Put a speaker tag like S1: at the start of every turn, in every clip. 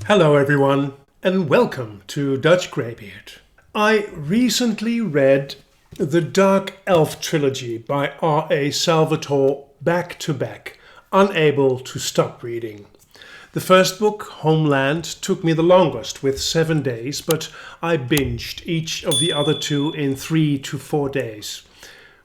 S1: Hello everyone, and welcome to Dutch Greybeard. I recently read the Dark Elf Trilogy by R.A. Salvatore back to back, unable to stop reading. The first book, Homeland, took me the longest with 7 days, but I binged each of the other two in 3 to 4 days,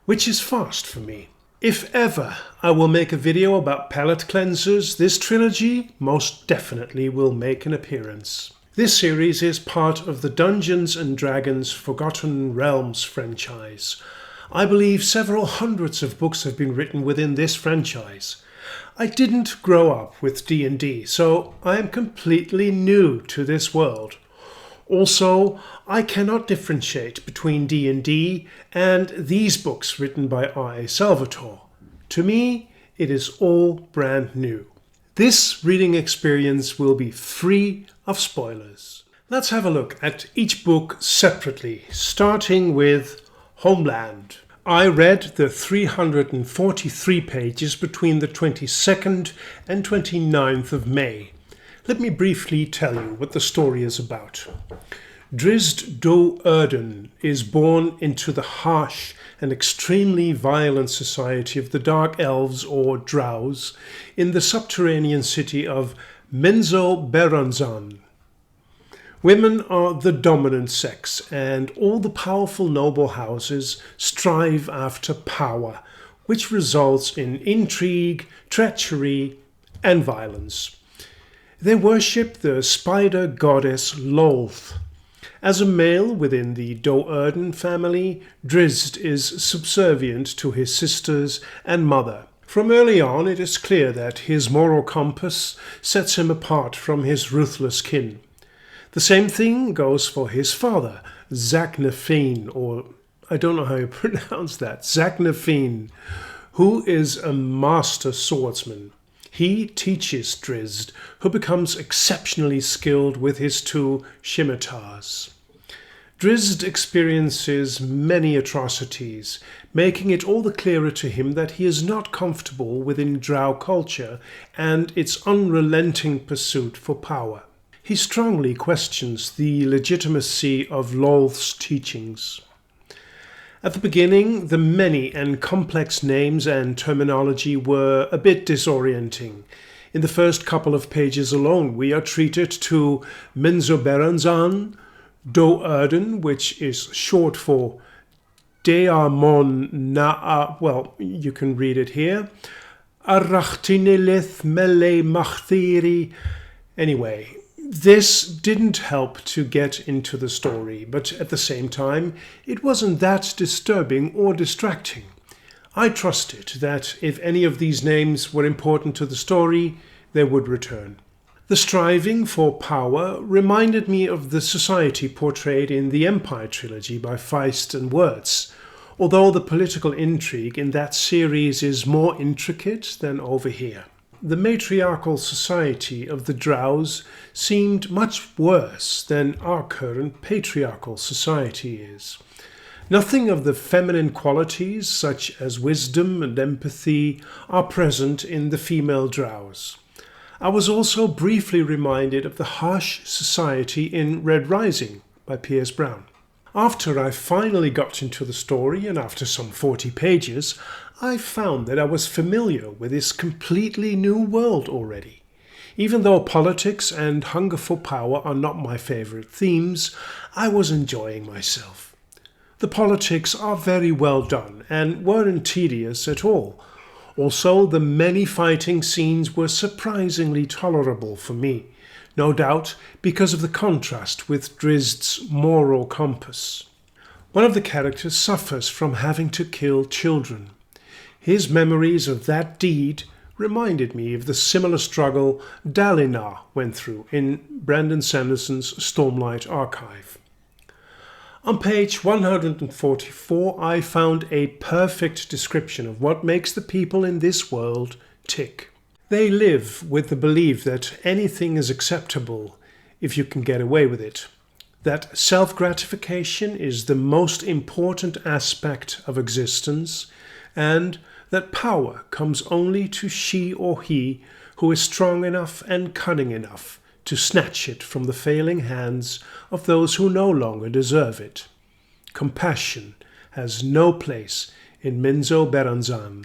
S1: which is fast for me. If ever I will make a video about palate cleansers, this trilogy most definitely will make an appearance. This series is part of the Dungeons & Dragons Forgotten Realms franchise. I believe several hundreds of books have been written within this franchise. I didn't grow up with D&D, so I am completely new to this world. Also, I cannot differentiate between D&D and these books written by R.A. Salvatore. To me, it is all brand new. This reading experience will be free of spoilers. Let's have a look at each book separately, starting with Homeland. I read the 343 pages between the 22nd and 29th of May. Let me briefly tell you what the story is about. Drizzt Do'Urden is born into the harsh and extremely violent society of the Dark Elves or Drows in the subterranean city of Menzoberranzan. Women are the dominant sex, and all the powerful noble houses strive after power, which results in intrigue, treachery, and violence. They worship the spider goddess Lolth. As a male within the Do'Urden family, Drizzt is subservient to his sisters and mother. From early on, it is clear that his moral compass sets him apart from his ruthless kin. The same thing goes for his father, Zaknafein, or I don't know how you pronounce that, Zaknafein, who is a master swordsman. He teaches Drizzt, who becomes exceptionally skilled with his 2 scimitars. Drizzt experiences many atrocities, making it all the clearer to him that he is not comfortable within Drow culture and its unrelenting pursuit for power. He strongly questions the legitimacy of Lolth's teachings. At the beginning, the many and complex names and terminology were a bit disorienting. In the first couple of pages alone, we are treated to Menzoberranzan, Do'Urden, which is short for Deamon Na'a, well, you can read it here, Arachtinelith Mele Machthiri. Anyway, this didn't help to get into the story, but at the same time, it wasn't that disturbing or distracting. I trusted that if any of these names were important to the story, they would return. The striving for power reminded me of the society portrayed in the Empire Trilogy by Feist and Wirtz, although the political intrigue in that series is more intricate than over here. The matriarchal society of the Drows seemed much worse than our current patriarchal society is. Nothing of the feminine qualities, such as wisdom and empathy, are present in the female Drows. I was also briefly reminded of the harsh society in Red Rising by Piers Brown. After I finally got into the story, and after some 40 pages, I found that I was familiar with this completely new world already. Even though politics and hunger for power are not my favorite themes, I was enjoying myself. The politics are very well done and weren't tedious at all. Also, the many fighting scenes were surprisingly tolerable for me, no doubt because of the contrast with Drizzt's moral compass. One of the characters suffers from having to kill children. His memories of that deed reminded me of the similar struggle Dalinar went through in Brandon Sanderson's Stormlight Archive. On page 144, I found a perfect description of what makes the people in this world tick. They live with the belief that anything is acceptable if you can get away with it, that self-gratification is the most important aspect of existence, and that power comes only to she or he who is strong enough and cunning enough to snatch it from the failing hands of those who no longer deserve it. Compassion has no place in Menzo Berranzan.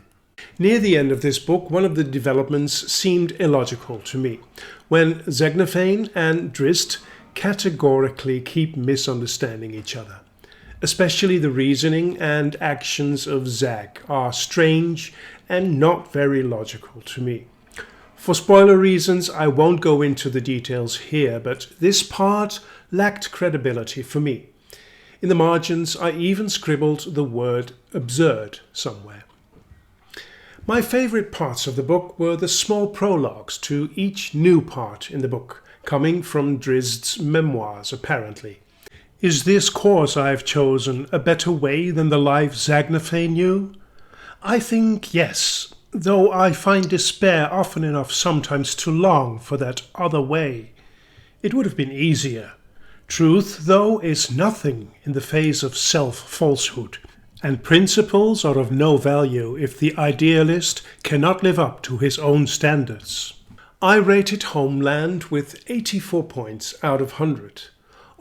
S1: Near the end of this book, one of the developments seemed illogical to me, when Zegnaphane and Drizzt categorically keep misunderstanding each other. Especially the reasoning and actions of Zag are strange and not very logical to me. For spoiler reasons, I won't go into the details here, but this part lacked credibility for me. In the margins, I even scribbled the word absurd somewhere. My favorite parts of the book were the small prologues to each new part in the book, coming from Drizzt's memoirs, apparently. Is this course I've chosen a better way than the life Zegnaphane knew? I think yes, though I find despair often enough sometimes to long for that other way. It would have been easier. Truth, though, is nothing in the face of self-falsehood, and principles are of no value if the idealist cannot live up to his own standards. I rated Homeland with 84 points out of 100.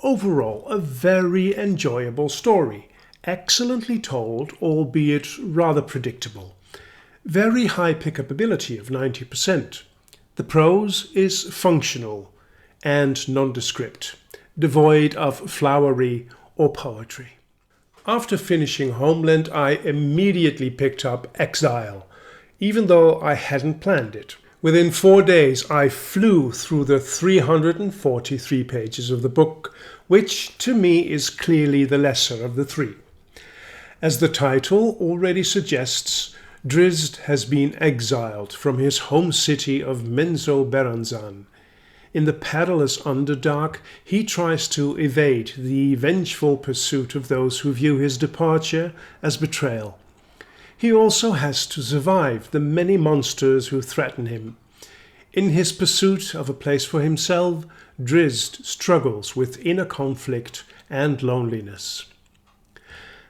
S1: Overall, a very enjoyable story, excellently told, albeit rather predictable. Very high pickup ability of 90%. The prose is functional and nondescript, devoid of flowery or poetry. After finishing Homeland, I immediately picked up Exile, even though I hadn't planned it. Within 4 days, I flew through the 343 pages of the book, which to me is clearly the lesser of the three. As the title already suggests, Drizzt has been exiled from his home city of Menzo Berranzan. In the perilous Underdark, he tries to evade the vengeful pursuit of those who view his departure as betrayal. He also has to survive the many monsters who threaten him. In his pursuit of a place for himself, Drizzt struggles with inner conflict and loneliness.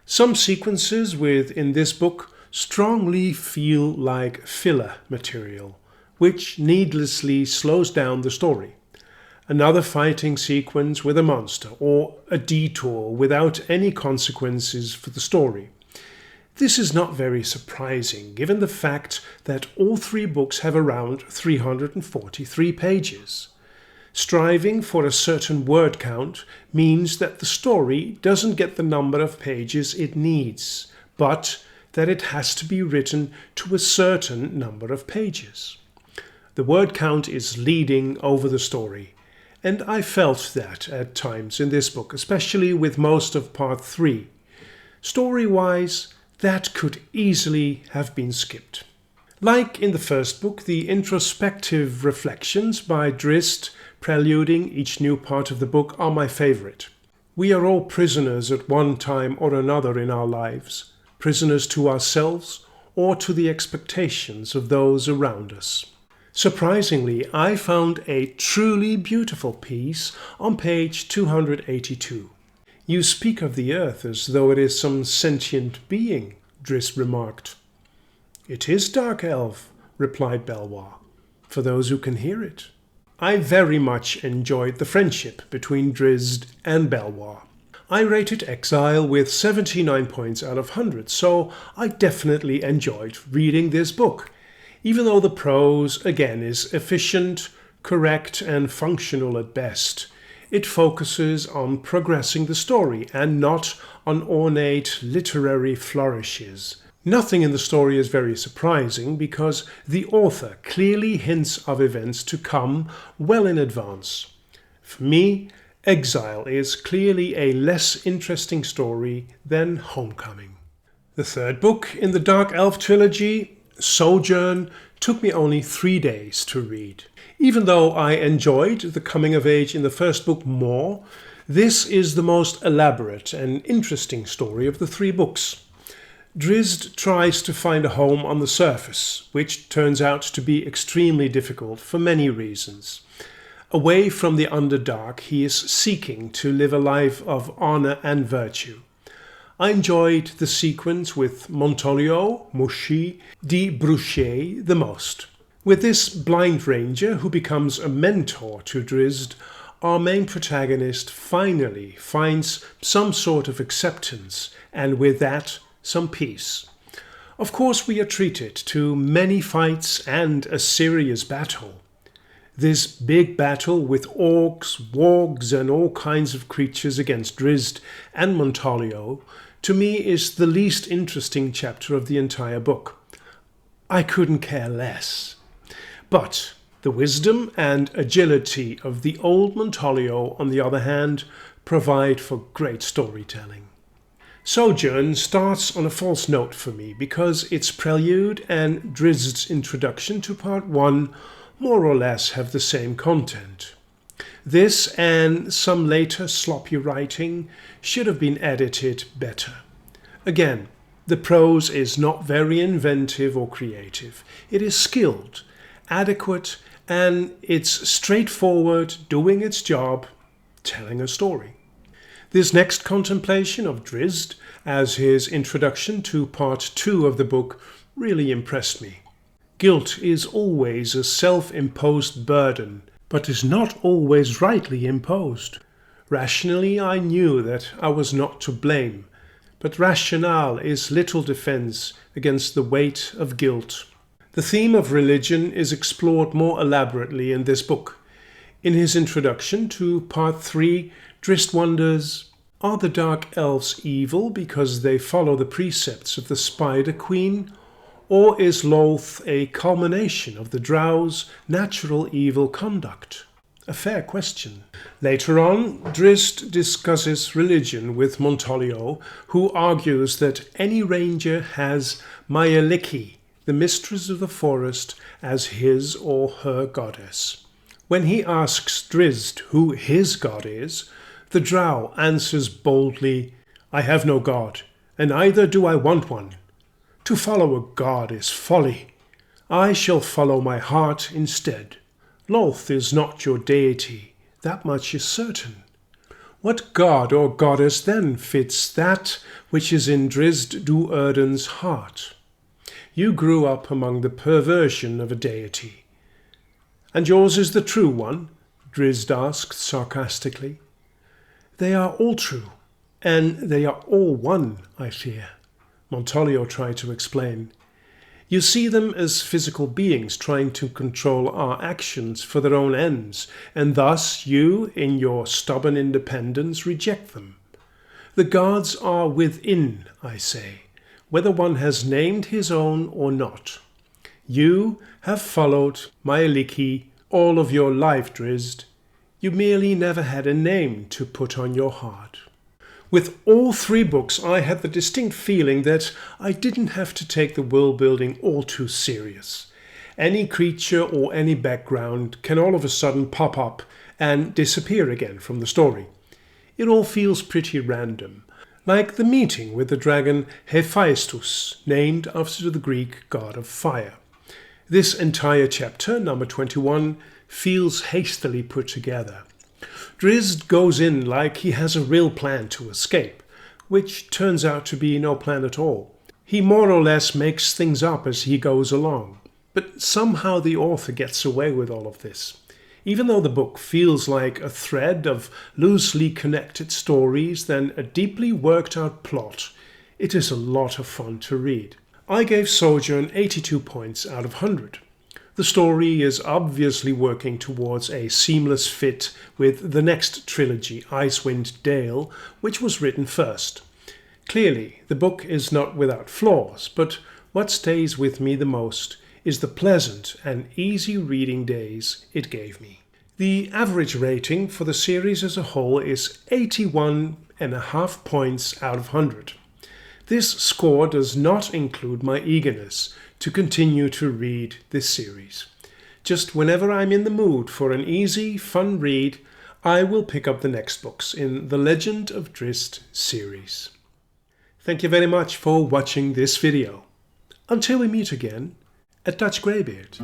S1: Some sequences within this book strongly feel like filler material, which needlessly slows down the story. Another fighting sequence with a monster, or a detour without any consequences for the story. This is not very surprising, given the fact that all three books have around 343 pages. Striving for a certain word count means that the story doesn't get the number of pages it needs, but that it has to be written to a certain number of pages. The word count is leading over the story, and I felt that at times in this book, especially with most of part 3. Story-wise, that could easily have been skipped. Like in the first book, the introspective reflections by Drizzt preluding each new part of the book are my favorite. We are all prisoners at one time or another in our lives, prisoners to ourselves or to the expectations of those around us. Surprisingly, I found a truly beautiful piece on page 282. You speak of the earth as though it is some sentient being, Drizzt remarked. It is, Dark Elf, replied Belvoir, for those who can hear it. I very much enjoyed the friendship between Drizzt and Belvoir. I rated Exile with 79 points out of 100, so I definitely enjoyed reading this book, even though the prose, again, is efficient, correct, and functional at best. It focuses on progressing the story and not on ornate literary flourishes. Nothing in the story is very surprising because the author clearly hints of events to come well in advance. For me, Exile is clearly a less interesting story than Homecoming. The third book in the Dark Elf Trilogy, Sojourn, took me only 3 days to read. Even though I enjoyed the coming of age in the first book more, this is the most elaborate and interesting story of the 3 books. Drizzt tries to find a home on the surface, which turns out to be extremely difficult for many reasons. Away from the Underdark, he is seeking to live a life of honor and virtue. I enjoyed the sequence with Montolio, Mouchy, de Bruchet the most. With this blind ranger who becomes a mentor to Drizzt, our main protagonist finally finds some sort of acceptance, and with that, some peace. Of course, we are treated to many fights and a serious battle. This big battle with orcs, wargs, and all kinds of creatures against Drizzt and Montoliu, to me, is the least interesting chapter of the entire book. I couldn't care less. But the wisdom and agility of the old Montoliu, on the other hand, provide for great storytelling. Sojourn starts on a false note for me because its prelude and Drizzt's introduction to Part 1 more or less have the same content. This and some later sloppy writing should have been edited better. Again, the prose is not very inventive or creative. It is skilled, adequate, and it's straightforward, doing its job, telling a story. This next contemplation of Drizzt as his introduction to Part 2 of the book really impressed me. Guilt is always a self-imposed burden, but is not always rightly imposed. Rationally, I knew that I was not to blame, but rationale is little defense against the weight of guilt. The theme of religion is explored more elaborately in this book. In his introduction to Part 3, Drizzt wonders, are the Dark Elves evil because they follow the precepts of the Spider Queen, or is Lolth a culmination of the Drow's natural evil conduct? A fair question. Later on, Drizzt discusses religion with Montoliu, who argues that any ranger has Mayaliki, the mistress of the forest, as his or her goddess. When he asks Drizzt who his god is, the Drow answers boldly, I have no god, and neither do I want one. To follow a god is folly. I shall follow my heart instead. Lolth is not your deity, that much is certain. What god or goddess then fits that which is in Drizzt Do'Urden's heart? You grew up among the perversion of a deity. And yours is the true one? Drizzt asked sarcastically. They are all true, and they are all one, I fear, Montoliu tried to explain. You see them as physical beings trying to control our actions for their own ends, and thus you, in your stubborn independence, reject them. The gods are within, I say, whether one has named his own or not. You have followed Mayaliki all of your life, Drizzt. You merely never had a name to put on your heart. With all three books, I had the distinct feeling that I didn't have to take the world building all too serious. Any creature or any background can all of a sudden pop up and disappear again from the story. It all feels pretty random, like the meeting with the dragon Hephaestus, named after the Greek god of fire. This entire chapter, number 21, feels hastily put together. Drizzt goes in like he has a real plan to escape, which turns out to be no plan at all. He more or less makes things up as he goes along, but somehow the author gets away with all of this. Even though the book feels like a thread of loosely connected stories than a deeply worked out plot, it is a lot of fun to read. I gave Sojourn 82 points out of 100. The story is obviously working towards a seamless fit with the next trilogy, Icewind Dale, which was written first. Clearly, the book is not without flaws, but what stays with me the most is the pleasant and easy reading days it gave me. The average rating for the series as a whole is 81.5 points out of 100. This score does not include my eagerness to continue to read this series. Just whenever I'm in the mood for an easy, fun read, I will pick up the next books in the Legend of Drizzt series. Thank you very much for watching this video. Until we meet again at Dutch Greybeard.